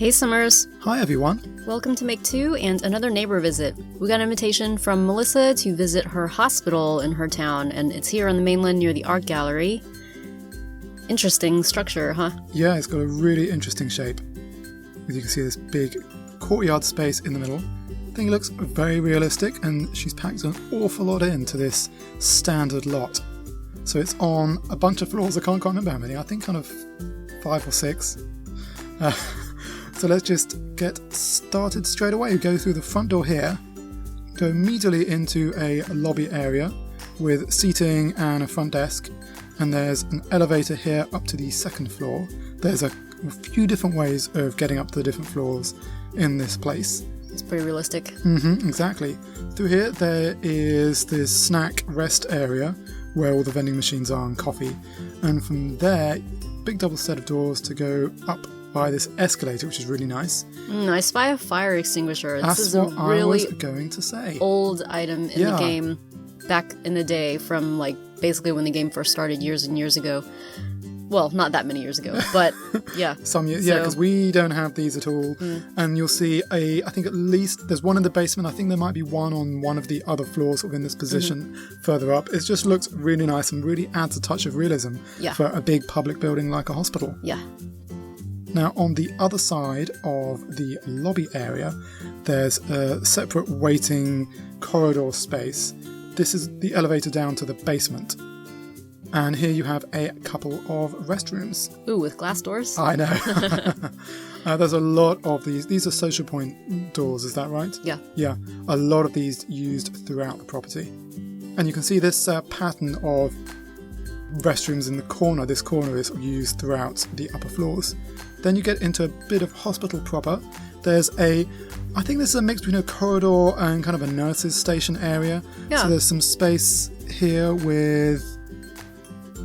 Hey Summers! Hi everyone! Welcome to Make 2 and another neighbor visit. We got an invitation from Melissa to visit her hospital in her town, and it's here on the mainland near the art gallery. Interesting structure, huh? Yeah, it's got a really interesting shape. As you can see, this big courtyard space in the middle. I think it looks very realistic, and she's packed an awful lot into this standard lot. So it's on a bunch of floors. I can't remember how many. I think kind of 5 or 6. So let's just get started straight away. We go through the front door here, go immediately into a lobby area with seating and a front desk, and there's an elevator here up to the second floor. There's a few different ways of getting up to the different floors in this place. It's pretty realistic. Exactly. Through here there is this snack rest area where all the vending machines are and coffee, and from there, big double set of doors to go up by this escalator, which is really nice. I spy a fire extinguisher. That's this is a what really I was going to say. old item in the game back in the day from basically when the game first started years and years ago. Well, not that many years ago, but yeah. Some years, yeah, because we don't have these at all. And you'll see I think at least there's one in the basement. I think there might be one on one of the other floors sort of in this position further up. It just looks really nice and really adds a touch of realism for a big public building like a hospital. Yeah. Now, on the other side of the lobby area, there's a separate waiting corridor space. This is the elevator down to the basement. And here you have a couple of restrooms. Ooh, with glass doors? I know. There's a lot of these. These are social point doors, is that right? Yeah. Yeah, a lot of these used throughout the property. And you can see this pattern of restrooms in the corner. This corner is used throughout the upper floors. Then you get into a bit of hospital proper. There's I think this is a mix between a corridor and kind of a nurse's station area. Yeah. So there's some space here with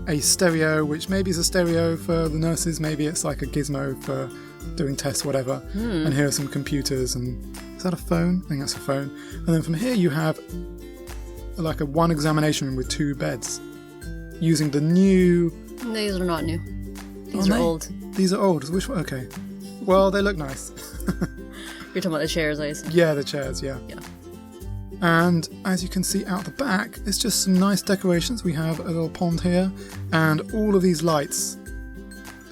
a stereo, which maybe is a stereo for the nurses, maybe it's like a gizmo for doing tests, whatever. And here are some computers, and is that a phone? I think that's a phone. And then from here you have like a one examination room with 2 beds using the new... These are not new. These are old. These are old. Which one? Okay. Well, they look nice. You're talking about the chairs, I assume. Yeah, the chairs, yeah. And as you can see out the back, it's just some nice decorations. We have a little pond here and all of these lights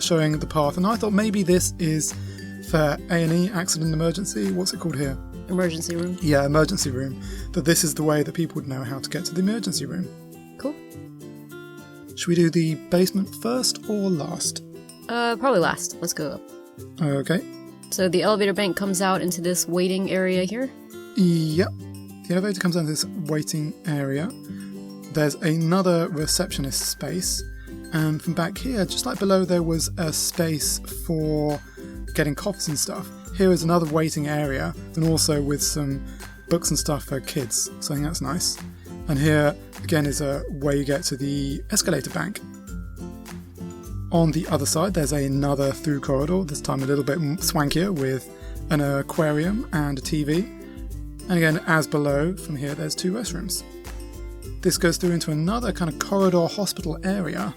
showing the path. And I thought maybe this is for A&E, accident emergency. What's it called here? Emergency room. Yeah, emergency room. That this is the way that people would know how to get to the emergency room. Cool. Should we do the basement first or last? Probably last. Let's go up. Okay. So the elevator bank comes out into this waiting area here? Yep. The elevator comes down to this waiting area. There's another receptionist space. And from back here, just like below, there was a space for getting coffees and stuff. Here is another waiting area, and also with some books and stuff for kids. So I think that's nice. And here, again, is where you get to the escalator bank. On the other side, there's another through corridor, this time a little bit swankier, with an aquarium and a TV. And again, as below, from here, there's 2 restrooms. This goes through into another kind of corridor hospital area.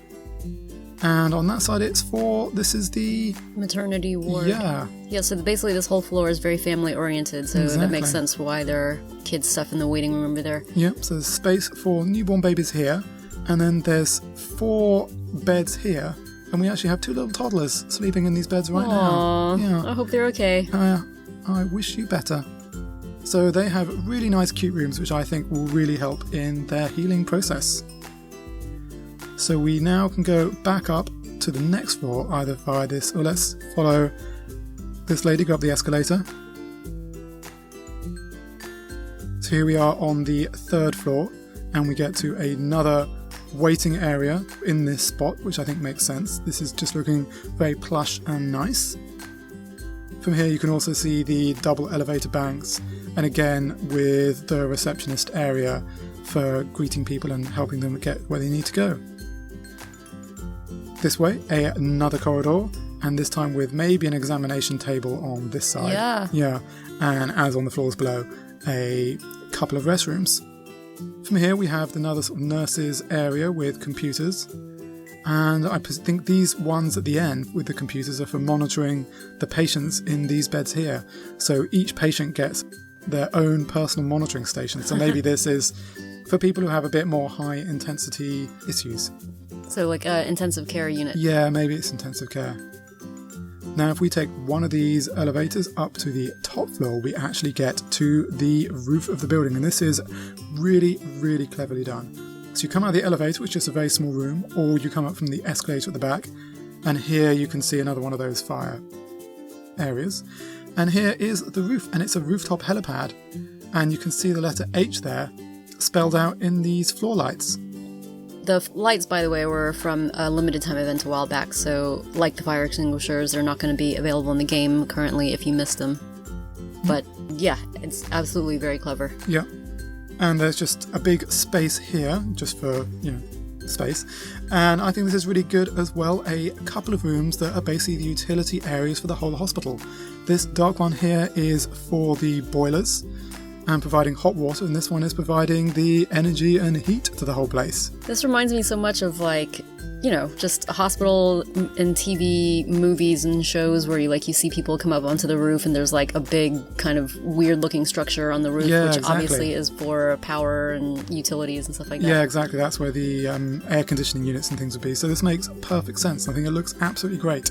And on that side, this is the... maternity ward. Yeah. Yeah, so basically this whole floor is very family-oriented, so that makes sense why there are kids' stuff in the waiting room over there. Yep, so there's space for newborn babies here. And then there's 4 beds here. And we actually have 2 little toddlers sleeping in these beds right now. Yeah. I hope they're okay. I wish you better. So they have really nice cute rooms, which I think will really help in their healing process. So we now can go back up to the next floor, either via this, or let's follow this lady, go up the escalator. So here we are on the 3rd floor, and we get to another waiting area in this spot, which I think makes sense. This is just looking very plush and nice. From here you can also see the double elevator banks, and again with the receptionist area for greeting people and helping them get where they need to go. This way, another corridor, and this time with maybe an examination table on this side. Yeah. And as on the floors below, a couple of restrooms. From here we have another sort of nurses area with computers, And I think these ones at the end with the computers are for monitoring the patients in these beds here. So each patient gets their own personal monitoring station. So maybe this is for people who have a bit more high intensity issues. So like an intensive care unit. Yeah, maybe it's intensive care. Now, if we take one of these elevators up to the top floor, we actually get to the roof of the building. And this is really, really cleverly done. So you come out of the elevator, which is a very small room, or you come up from the escalator at the back. And here you can see another one of those fire areas. And here is the roof, and it's a rooftop helipad. And you can see the letter H there, spelled out in these floor lights. The lights, by the way, were from a limited time event a while back, so like the fire extinguishers, they're not going to be available in the game currently if you missed them. But yeah, it's absolutely very clever. Yeah. And there's just a big space here, just for, space. And I think this is really good as well. A couple of rooms that are basically the utility areas for the whole hospital. This dark one here is for the boilers and providing hot water, and this one is providing the energy and heat to the whole place. This reminds me so much of just a hospital in TV movies and shows where you see people come up onto the roof and there's like a big kind of weird looking structure on the roof, which obviously is for power and utilities and stuff like that. Yeah, exactly. That's where the air conditioning units and things would be. So this makes perfect sense. I think it looks absolutely great.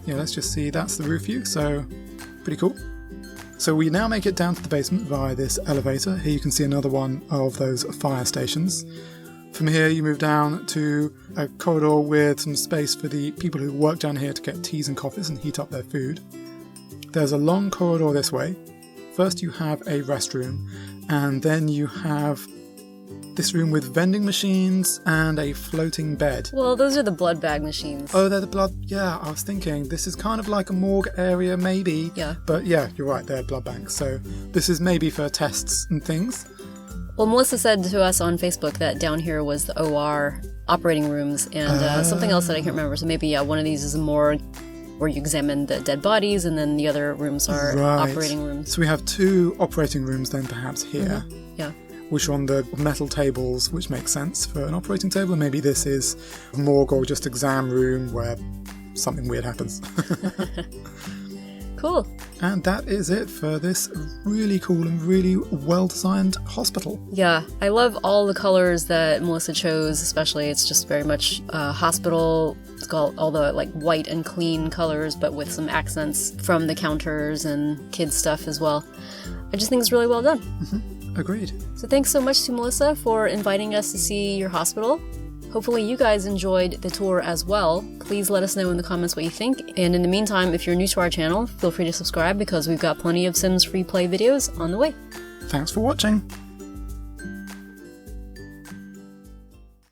Yeah, let's just see. That's the roof view. So pretty cool. So we now make it down to the basement via this elevator. Here you can see another one of those fire stations. From here you move down to a corridor with some space for the people who work down here to get teas and coffees and heat up their food. There's a long corridor this way. First you have a restroom, and then you have this room with vending machines and a floating bed. Well, those are the blood bag machines. Oh, they're the blood... Yeah, I was thinking this is kind of like a morgue area, maybe. Yeah. But yeah, you're right, they're blood banks. So this is maybe for tests and things. Well, Melissa said to us on Facebook that down here was the OR operating rooms and something else that I can't remember. So maybe, one of these is a morgue where you examine the dead bodies, and then the other rooms are operating rooms. So we have two operating rooms then perhaps here. Mm-hmm. Yeah. Which are on the metal tables, which makes sense for an operating table. And maybe this is a morgue or just exam room where something weird happens. Cool. And that is it for this really cool and really well-designed hospital. Yeah, I love all the colors that Melissa chose, especially it's just very much hospital. It's got all the white and clean colors, but with some accents from the counters and kids stuff as well. I just think it's really well done. Mm-hmm. Agreed. So thanks so much to Melissa for inviting us to see your hospital. Hopefully you guys enjoyed the tour as well. Please let us know in the comments what you think. And in the meantime, if you're new to our channel, feel free to subscribe because we've got plenty of Sims FreePlay videos on the way. Thanks for watching.